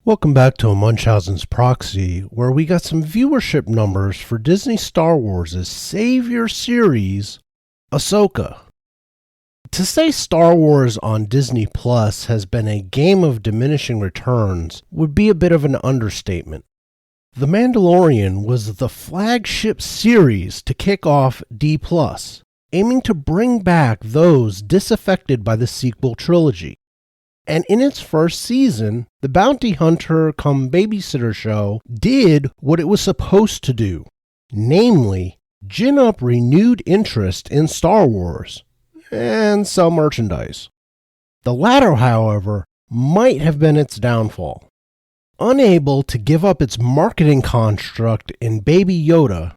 Welcome back to Munchausen's Proxy, where we got some viewership numbers for Disney Star Wars' Savior series, Ahsoka. To say Star Wars on Disney Plus has been a game of diminishing returns would be a bit of an understatement. The Mandalorian was the flagship series to kick off D+, aiming to bring back those disaffected by the sequel trilogy. And in its first season, the bounty hunter come babysitter show did what it was supposed to do, namely, gin up renewed interest in Star Wars and sell merchandise. The latter, however, might have been its downfall. Unable to give up its marketing construct in Baby Yoda,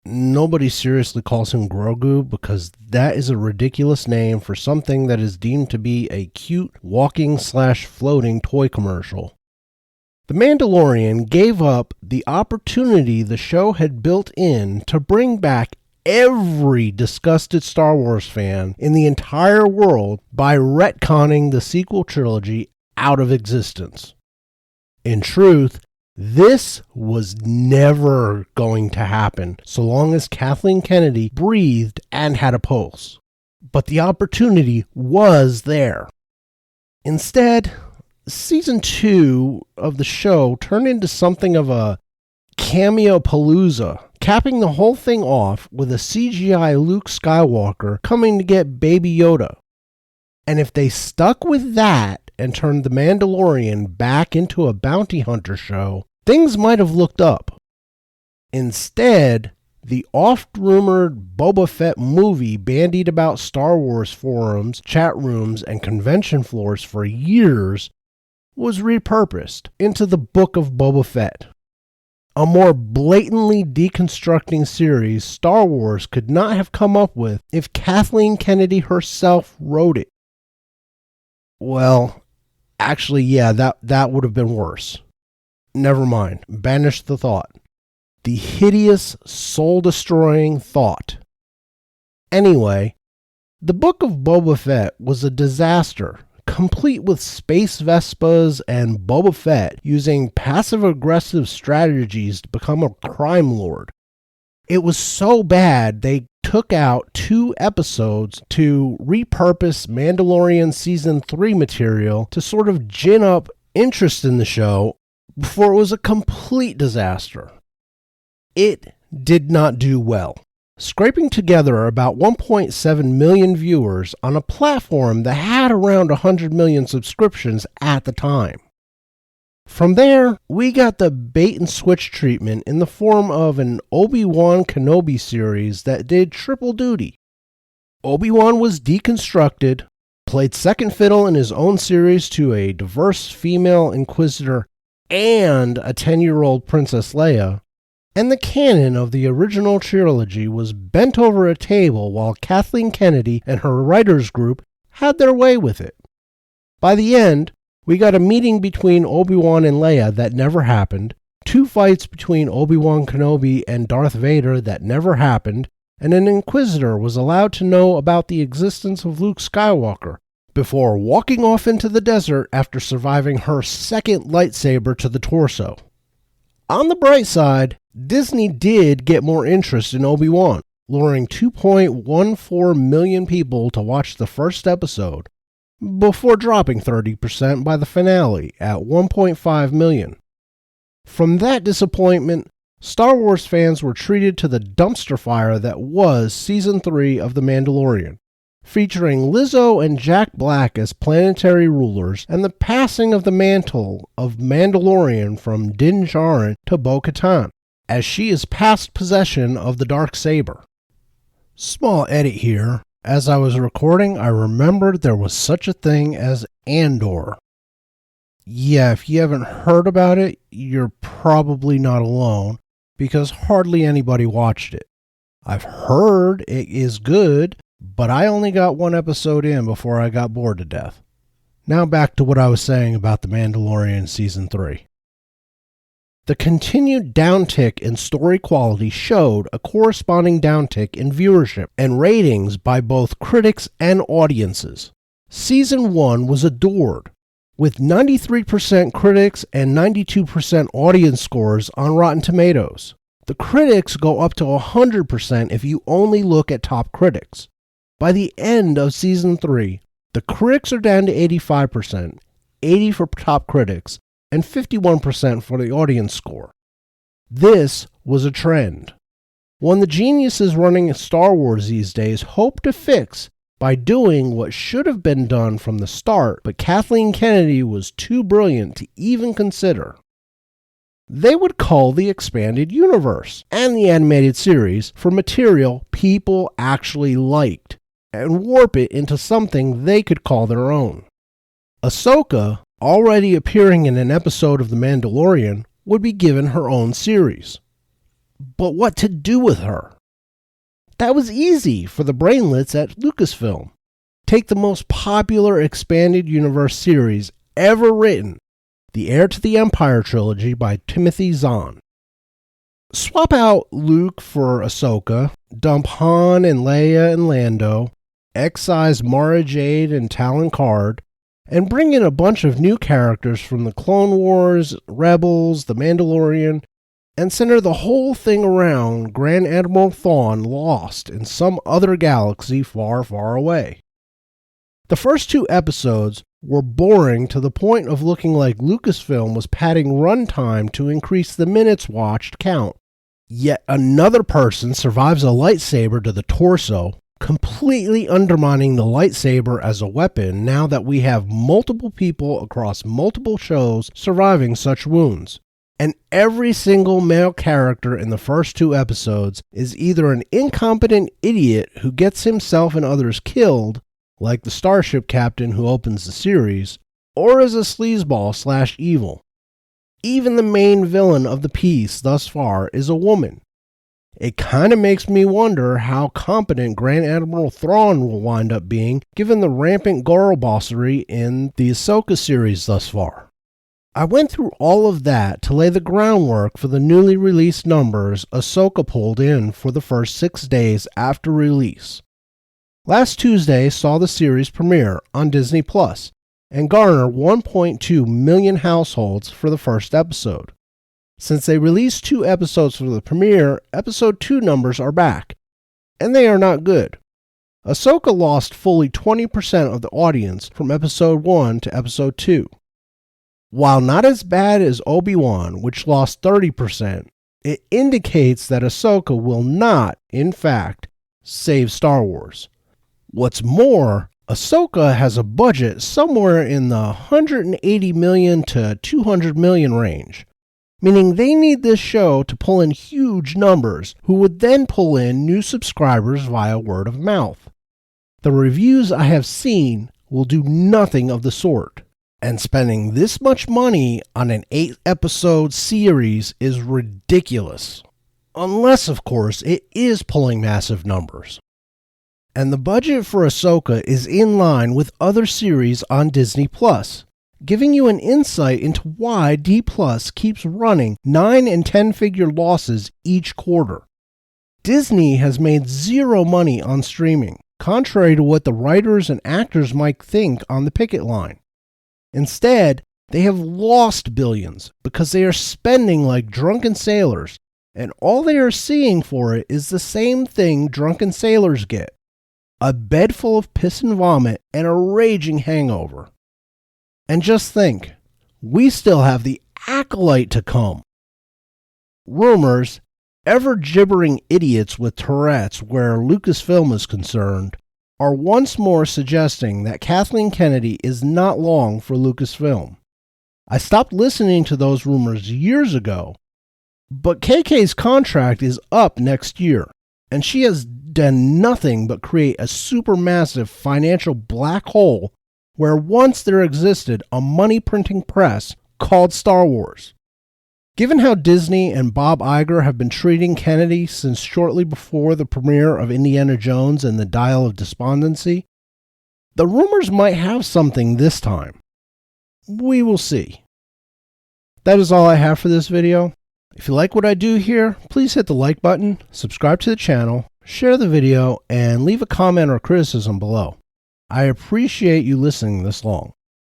nobody seriously calls him Grogu because that is a ridiculous name for something that is deemed to be a cute walking/floating toy commercial. The Mandalorian gave up the opportunity the show had built in to bring back every disgusted Star Wars fan in the entire world by retconning the sequel trilogy out of existence. In truth, this was never going to happen so long as Kathleen Kennedy breathed and had a pulse. But the opportunity was there. Instead, season 2 of the show turned into something of a cameo-palooza, capping the whole thing off with a CGI Luke Skywalker coming to get Baby Yoda. And if they stuck with that and turned The Mandalorian back into a bounty hunter show, things might have looked up. Instead, the oft-rumored Boba Fett movie bandied about Star Wars forums, chat rooms, and convention floors for years was repurposed into the Book of Boba Fett. A more blatantly deconstructing series Star Wars could not have come up with if Kathleen Kennedy herself wrote it. Well, actually, yeah, that would have been worse. Never mind. Banish the thought. The hideous, soul-destroying thought. Anyway, the Book of Boba Fett was a disaster, complete with space Vespas and Boba Fett using passive-aggressive strategies to become a crime lord. It was so bad they took out 2 episodes to repurpose Mandalorian Season 3 material to sort of gin up interest in the show before it was a complete disaster. It did not do well, scraping together about 1.7 million viewers on a platform that had around 100 million subscriptions at the time. From there, we got the bait-and-switch treatment in the form of an Obi-Wan Kenobi series that did triple duty. Obi-Wan was deconstructed, played second fiddle in his own series to a diverse female Inquisitor and a 10-year-old Princess Leia, and the canon of the original trilogy was bent over a table while Kathleen Kennedy and her writers group had their way with it. By the end, we got a meeting between Obi-Wan and Leia that never happened, 2 fights between Obi-Wan Kenobi and Darth Vader that never happened, and an Inquisitor was allowed to know about the existence of Luke Skywalker before walking off into the desert after surviving her second lightsaber to the torso. On the bright side, Disney did get more interest in Obi-Wan, luring 2.14 million people to watch the first episode, before dropping 30% by the finale at 1.5 million. From that disappointment, Star Wars fans were treated to the dumpster fire that was Season 3 of The Mandalorian, featuring Lizzo and Jack Black as planetary rulers and the passing of the mantle of Mandalorian from Din Djarin to Bo-Katan, as she is past possession of the Darksaber. Small edit here. As I was recording, I remembered there was such a thing as Andor. Yeah, if you haven't heard about it, you're probably not alone, because hardly anybody watched it. I've heard it is good, but I only got 1 episode in before I got bored to death. Now back to what I was saying about The Mandalorian Season 3. The continued downtick in story quality showed a corresponding downtick in viewership and ratings by both critics and audiences. Season 1 was adored, with 93% critics and 92% audience scores on Rotten Tomatoes. The critics go up to 100% if you only look at top critics. By the end of Season 3, the critics are down to 85%, 80% for top critics, and 51% for the audience score. This was a trend. One the geniuses running Star Wars these days hope to fix by doing what should have been done from the start, but Kathleen Kennedy was too brilliant to even consider. They would cull the expanded universe and the animated series for material people actually liked and warp it into something they could call their own. Ahsoka, already appearing in an episode of The Mandalorian, would be given her own series. But what to do with her? That was easy for the brainlets at Lucasfilm. Take the most popular expanded universe series ever written, The Heir to the Empire trilogy by Timothy Zahn. Swap out Luke for Ahsoka, dump Han and Leia and Lando, excise Mara Jade and Talon Karrde, and bring in a bunch of new characters from the Clone Wars, Rebels, The Mandalorian, and center the whole thing around Grand Admiral Thrawn lost in some other galaxy far, far away. The first 2 episodes were boring to the point of looking like Lucasfilm was padding runtime to increase the minutes watched count. Yet another person survives a lightsaber to the torso, completely undermining the lightsaber as a weapon now that we have multiple people across multiple shows surviving such wounds. And every single male character in the first 2 episodes is either an incompetent idiot who gets himself and others killed, like the starship captain who opens the series, or is a sleazeball/evil. Even the main villain of the piece thus far is a woman. It kinda makes me wonder how competent Grand Admiral Thrawn will wind up being given the rampant girlbossery in the Ahsoka series thus far. I went through all of that to lay the groundwork for the newly released numbers Ahsoka pulled in for the first 6 days after release. Last Tuesday saw the series premiere on Disney Plus and garner 1.2 million households for the first episode. Since they released 2 episodes for the premiere, episode 2 numbers are back, and they are not good. Ahsoka lost fully 20% of the audience from episode 1 to episode 2. While not as bad as Obi-Wan, which lost 30%, it indicates that Ahsoka will not, in fact, save Star Wars. What's more, Ahsoka has a budget somewhere in the 180 million to 200 million range, meaning they need this show to pull in huge numbers who would then pull in new subscribers via word of mouth. The reviews I have seen will do nothing of the sort. And spending this much money on an 8-episode series is ridiculous. Unless, of course, it is pulling massive numbers. And the budget for Ahsoka is in line with other series on Disney Plus, giving you an insight into why D Plus keeps running 9 and 10-figure losses each quarter. Disney has made zero money on streaming, contrary to what the writers and actors might think on the picket line. Instead, they have lost billions because they are spending like drunken sailors, and all they are seeing for it is the same thing drunken sailors get: a bed full of piss and vomit and a raging hangover. And just think, we still have the Acolyte to come. Rumors, ever-gibbering idiots with Tourette's where Lucasfilm is concerned, are once more suggesting that Kathleen Kennedy is not long for Lucasfilm. I stopped listening to those rumors years ago, but KK's contract is up next year, and she has done nothing but create a supermassive financial black hole where once there existed a money-printing press called Star Wars. Given how Disney and Bob Iger have been treating Kennedy since shortly before the premiere of Indiana Jones and the Dial of Despondency, the rumors might have something this time. We will see. That is all I have for this video. If you like what I do here, please hit the like button, subscribe to the channel, share the video, and leave a comment or criticism below. I appreciate you listening this long.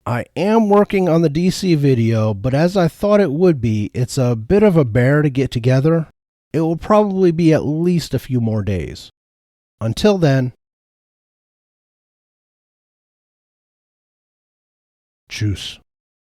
I am working on the DC video, but as I thought it would be, it's a bit of a bear to get together. It will probably be at least a few more days. Until then, tschüss.